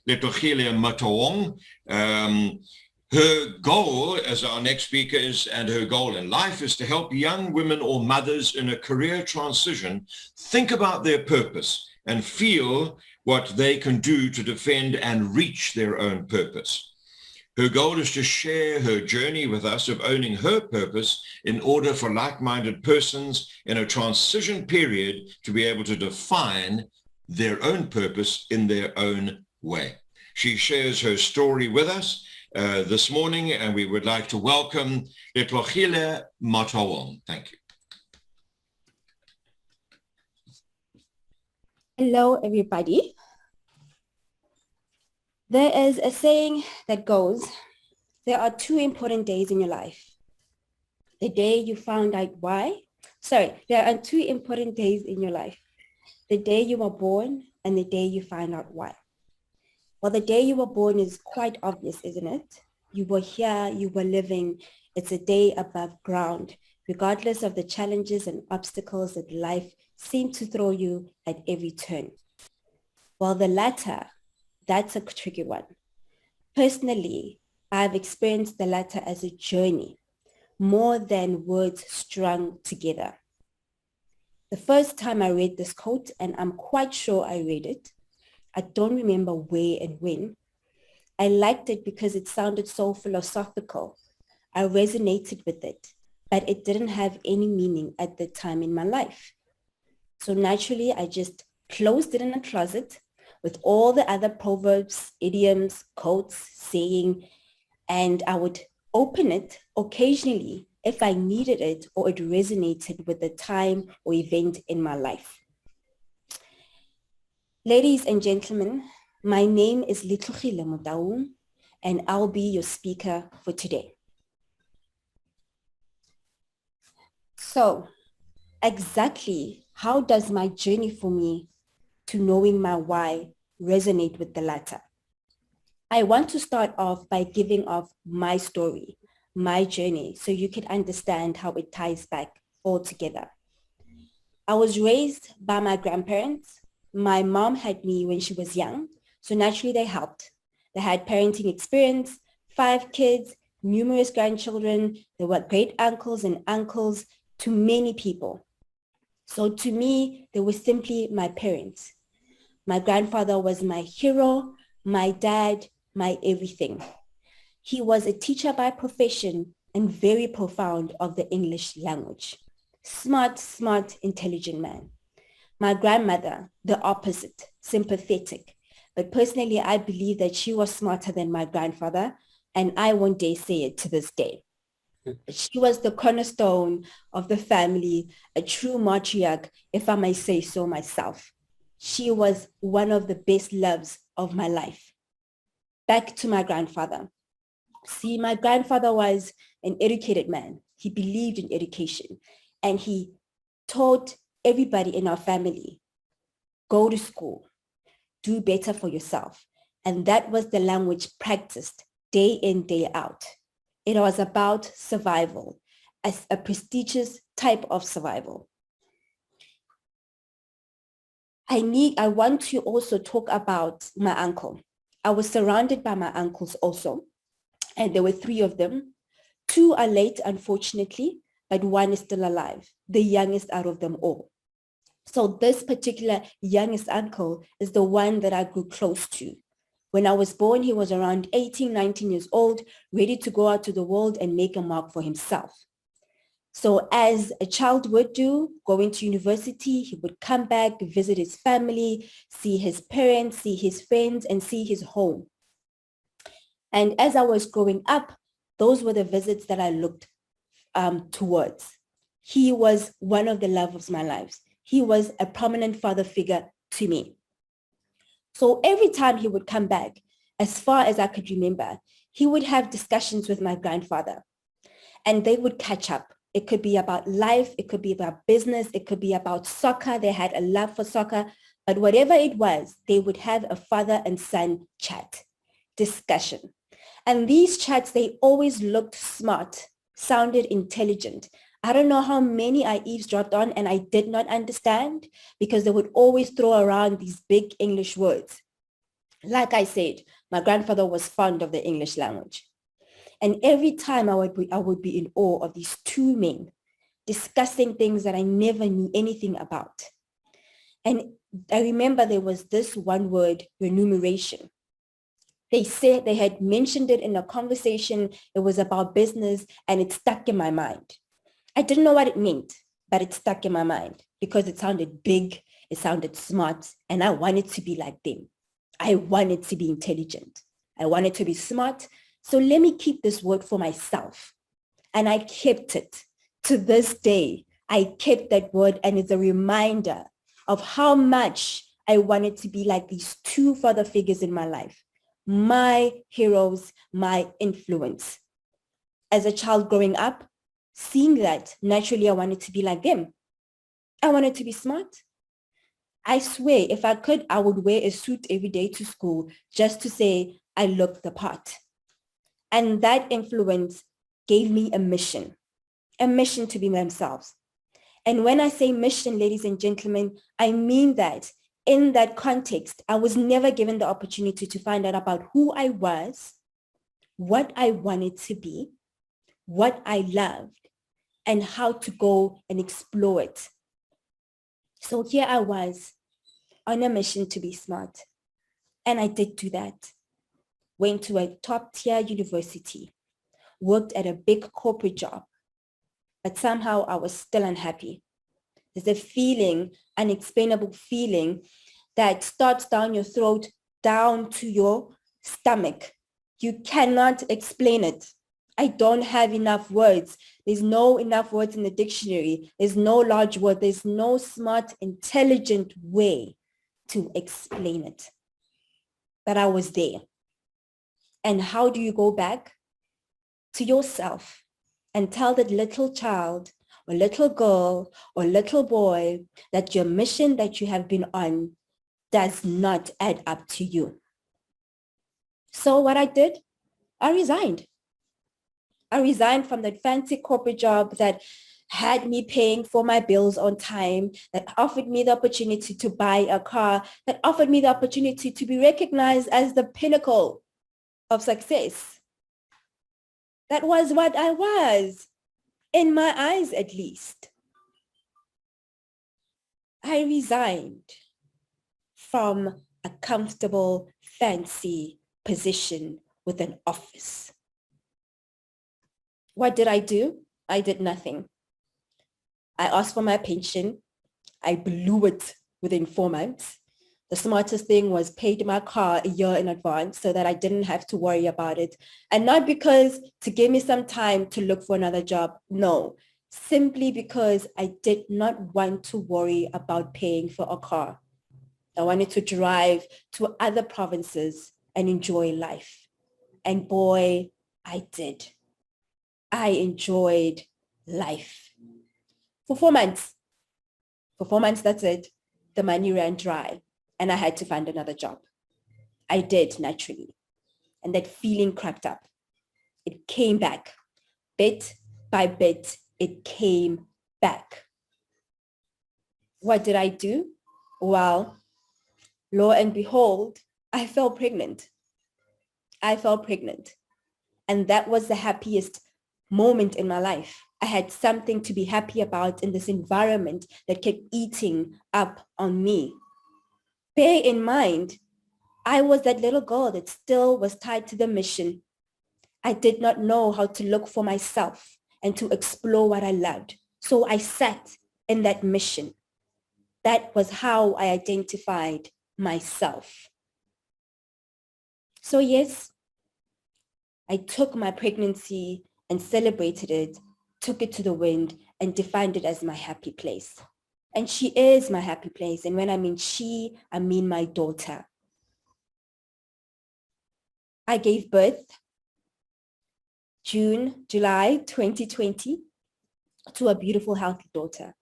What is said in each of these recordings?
Letlhogile Motaung. Her goal, as our next speaker is, and her goal in life is to help young women or mothers in a career transition think about their purpose and feel what they can do to defend and reach their own purpose. Her goal is to share her journey with us of owning her purpose in order for like-minded persons in a transition period to be able to define their own purpose in their own way. She shares her story with us this morning, and we would like to welcome Letlhogile Motaung. Thank you. Hello, everybody. There is a saying that goes, there are two important days in your life. The day you found out why. There are two important days in your life. The day you were born and the day you find out why. Well, the day you were born is quite obvious, isn't it? You were here, you were living. It's a day above ground, regardless of the challenges and obstacles that life seems to throw you at every turn. Well, the latter, that's a tricky one. Personally, I've experienced the latter as a journey, more than words strung together. The first time I read this quote, and I'm quite sure I read it, I don't remember where and when. I liked it because it sounded so philosophical. I resonated with it, but it didn't have any meaning at the time in my life. So naturally, I just closed it in a closet with all the other proverbs, idioms, quotes, saying, and I would open it occasionally if I needed it or it resonated with the time or event in my life. Ladies and gentlemen, my name is Letlhogile Motaung, and I'll be your speaker for today. So, exactly how does my journey for me to knowing my why resonate with the latter? I want to start off by giving off my story, my journey, so you can understand how it ties back all together. I was raised by my grandparents. My mom had me when she was young, so naturally they helped. They had parenting experience, 5 kids, numerous grandchildren. There were great uncles and uncles to many people. So to me, they were simply my parents. My grandfather was my hero, my dad, my everything. He was a teacher by profession and very profound of the English language. Smart, intelligent man. My grandmother, the opposite, sympathetic. But personally, I believe that she was smarter than my grandfather, and I won't dare say it to this day. She was the cornerstone of the family, a true matriarch, if I may say so myself. She was one of the best loves of my life. Back to my grandfather. See, my grandfather was an educated man. He believed in education, and he taught everybody in our family, go to school, do better for yourself. And that was the language practiced day in, day out. It was about survival, as a prestigious type of survival. I want to also talk about my uncle. I was surrounded by my uncles also, and there were 3 of them. 2 are late, unfortunately, but 1 is still alive, the youngest out of them all. So this particular youngest uncle is the one that I grew close to. When I was born, he was around 18, 19 years old, ready to go out to the world and make a mark for himself. So as a child would do, going to university, he would come back, visit his family, see his parents, see his friends, and see his home. And as I was growing up, those were the visits that I looked towards. He was one of the love of my life. He was a prominent father figure to me. So every time he would come back, as far as I could remember, he would have discussions with my grandfather, and they would catch up. It could be about life, it could be about business, it could be about soccer. They had a love for soccer, but whatever it was, they would have a father and son chat, discussion. And these chats, they always looked smart, sounded intelligent. I don't know how many I eavesdropped on and I did not understand, because they would always throw around these big English words. Like I said, my grandfather was fond of the English language. And every time I would be in awe of these two men discussing things that I never knew anything about. And I remember there was this one word, remuneration. They said they had mentioned it in a conversation. It was about business and it stuck in my mind. I didn't know what it meant, but it stuck in my mind because it sounded big, it sounded smart, and I wanted to be like them. I wanted to be intelligent. I wanted to be smart. So let me keep this word for myself. And I kept it. To this day, I kept that word, and it's a reminder of how much I wanted to be like these two father figures in my life, my heroes, my influence. As a child growing up, seeing that, naturally I wanted to be like them. I wanted to be smart. I swear, if I could, I would wear a suit every day to school just to say I looked the part. And that influence gave me a mission to be themselves. And when I say mission, ladies and gentlemen, I mean that in that context, I was never given the opportunity to find out about who I was, what I wanted to be, what I loved, and how to go and explore it. So here I was on a mission to be smart. And I did do that. Went to a top tier university, worked at a big corporate job, but somehow I was still unhappy. There's a feeling, unexplainable feeling that starts down your throat, down to your stomach. You cannot explain it. I don't have enough words. There's no enough words in the dictionary. There's no large word. There's no smart, intelligent way to explain it. But I was there. And how do you go back to yourself and tell that little child or little girl or little boy that your mission that you have been on does not add up to you? So what I did, I resigned. I resigned from that fancy corporate job that had me paying for my bills on time, that offered me the opportunity to buy a car, that offered me the opportunity to be recognized as the pinnacle of success. That was what I was, in my eyes at least. I resigned from a comfortable, fancy position with an office. What did I do? I did nothing. I asked for my pension. I blew it within 4 months. The smartest thing was paid my car a year in advance so that I didn't have to worry about it. And not because to give me some time to look for another job. No, simply because I did not want to worry about paying for a car. I wanted to drive to other provinces and enjoy life. And boy, I did. I enjoyed life. For 4 months. For 4 months, that's it. The money ran dry and I had to find another job. I did, naturally. And that feeling crept up. It came back. Bit by bit, it came back. What did I do? Well, lo and behold, I fell pregnant. I fell pregnant. And that was the happiest moment in my life. I had something to be happy about in this environment that kept eating up on me. Bear in mind, I was that little girl that still was tied to the mission. I did not know how to look for myself and to explore what I loved. So I sat in that mission. That was how I identified myself. So yes, I took my pregnancy and celebrated it, took it to the wind, and defined it as my happy place. And she is my happy place. And when I mean she, I mean my daughter. I gave birth July 2020 to a beautiful, healthy daughter.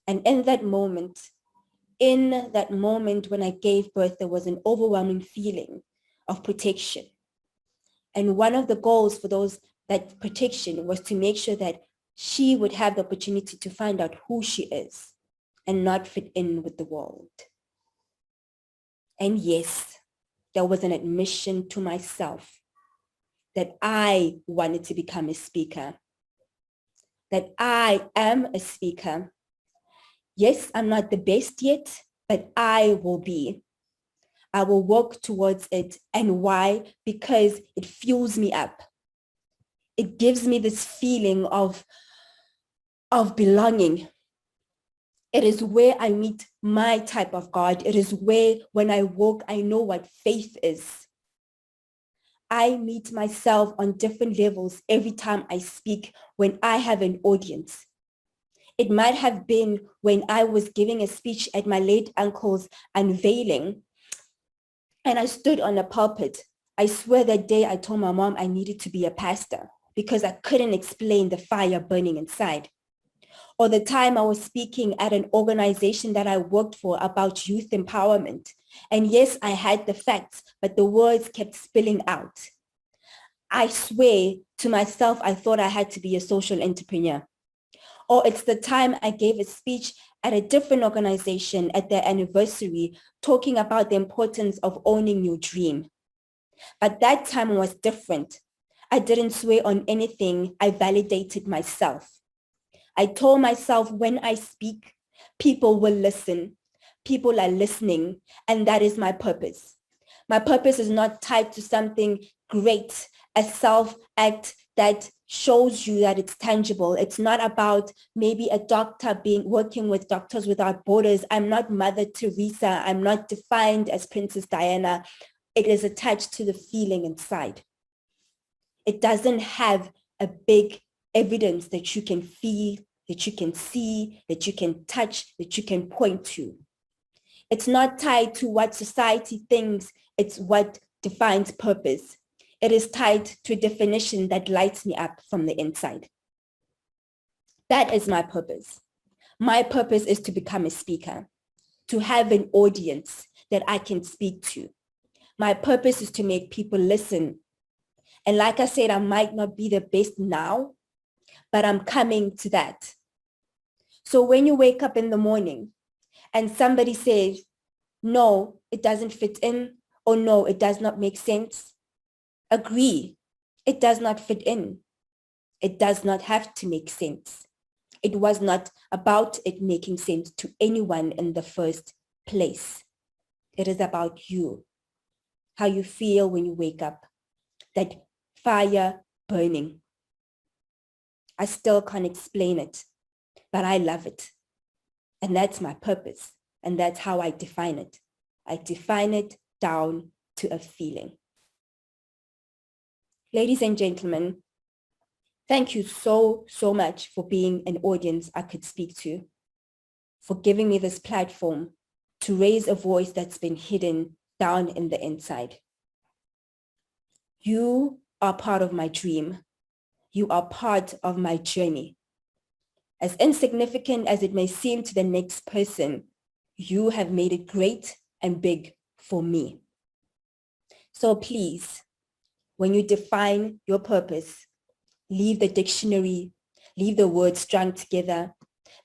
And in that moment when I gave birth, there was an overwhelming feeling of protection. And one of the goals for that protection was to make sure that she would have the opportunity to find out who she is and not fit in with the world. And yes, there was an admission to myself that I wanted to become a speaker, that I am a speaker. Yes, I'm not the best yet, but I will be. I will work towards it. And why? Because it fuels me up. It gives me this feeling of belonging. It is where I meet my type of God. It is where when I walk, I know what faith is. I meet myself on different levels every time I speak when I have an audience. It might have been when I was giving a speech at my late uncle's unveiling and I stood on a pulpit. I swear that day I told my mom I needed to be a pastor because I couldn't explain the fire burning inside. Or the time I was speaking at an organization that I worked for about youth empowerment. And yes, I had the facts, but the words kept spilling out. I swear to myself, I thought I had to be a social entrepreneur. Or it's the time I gave a speech at a different organization at their anniversary, talking about the importance of owning your dream. But that time was different. I didn't swear on anything. I validated myself. I told myself when I speak, people will listen. People are listening, and that is my purpose. My purpose is not tied to something great, a self-act that shows you that it's tangible. It's not about maybe a doctor working with Doctors Without Borders. I'm not Mother Teresa. I'm not defined as Princess Diana. It is attached to the feeling inside. It doesn't have a big evidence that you can feel, that you can see, that you can touch, that you can point to. It's not tied to what society thinks. It's what defines purpose. It is tied to a definition that lights me up from the inside. That is my purpose. My purpose is to become a speaker, to have an audience that I can speak to. My purpose is to make people listen. And like I said, I might not be the best now, but I'm coming to that. So when you wake up in the morning and somebody says, no, it doesn't fit in, or no, it does not make sense, agree. It does not fit in. It does not have to make sense. It was not about it making sense to anyone in the first place. It is about you, how you feel when you wake up, that fire burning. I still can't explain it, but I love it. And that's my purpose. And that's how I define it. I define it down to a feeling. Ladies and gentlemen, thank you so much for being an audience I could speak to, for giving me this platform to raise a voice that's been hidden down in the inside. You are part of my dream. You are part of my journey. As insignificant as it may seem to the next person, you have made it great and big for me. So please, when you define your purpose, leave the dictionary, leave the words strung together,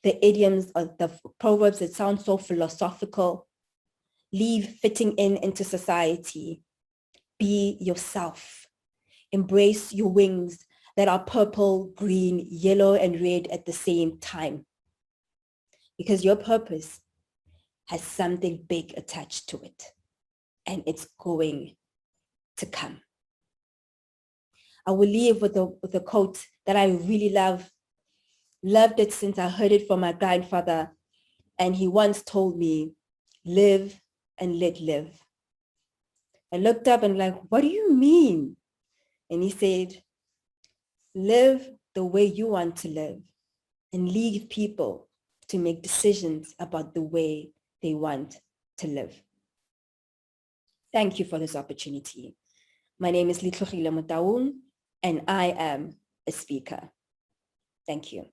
the idioms or the proverbs that sound so philosophical, leave fitting into society. Be yourself. Embrace your wings that are purple, green, yellow, and red at the same time. Because your purpose has something big attached to it, and it's going to come. I will leave with a quote that I really love. Loved it since I heard it from my grandfather, and he once told me, live and let live. I looked up and like, what do you mean? And he said, live the way you want to live and leave people to make decisions about the way they want to live. Thank you for this opportunity. My name is Letlhogile Motaung, and I am a speaker. Thank you.